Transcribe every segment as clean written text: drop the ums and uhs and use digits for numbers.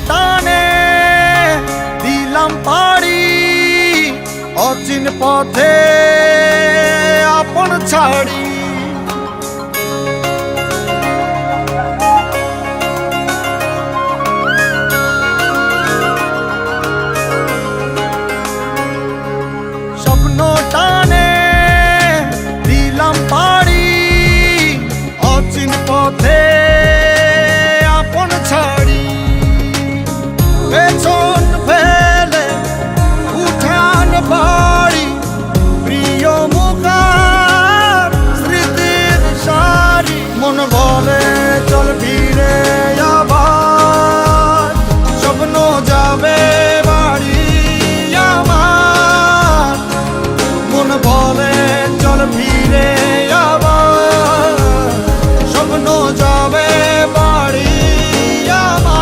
টানে দিলাম পাড়ি অচিন পথে আপন ছাড়ি। স্বপ্ন টানে দিলাম পাড়ি অচিন পথে আপন ছাড়ি। পেছন ফেলে উঠান বাড়ি প্রিয় মুখার স্মৃতির সারি। মন বলে চল ফিরে আবার স্বপ্ন যাবে বাড়ি আমার। মন বলে চল ফিরে আবার স্বপ্ন যাবে বাড়ি আমার।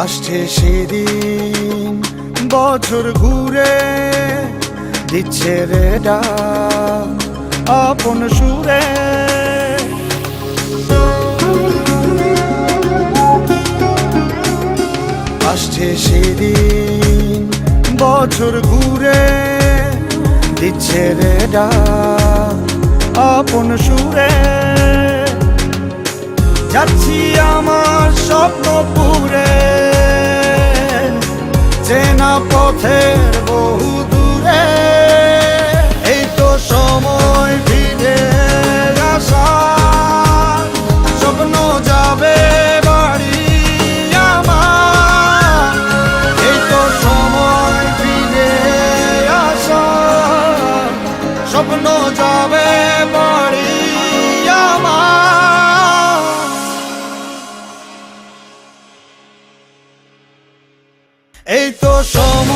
আসছে সেদিন বছর ঘুরে দিচ্ছে রে ডাক আপন সুরে। আসছে সেদিন বছর ঘুরে দিচ্ছে রে ডাক আপন সুরে। যাচ্ছি আমার স্বপ্ন পুরে চেনা পথের বহু দূরে। এই তো সময় ফিরে আসার স্বপ্ন যাবে বাড়ি আমার। এই তো সময় ফিরে আসার স্বপ্ন যাবে বাড়ি আমার। এই তো সময়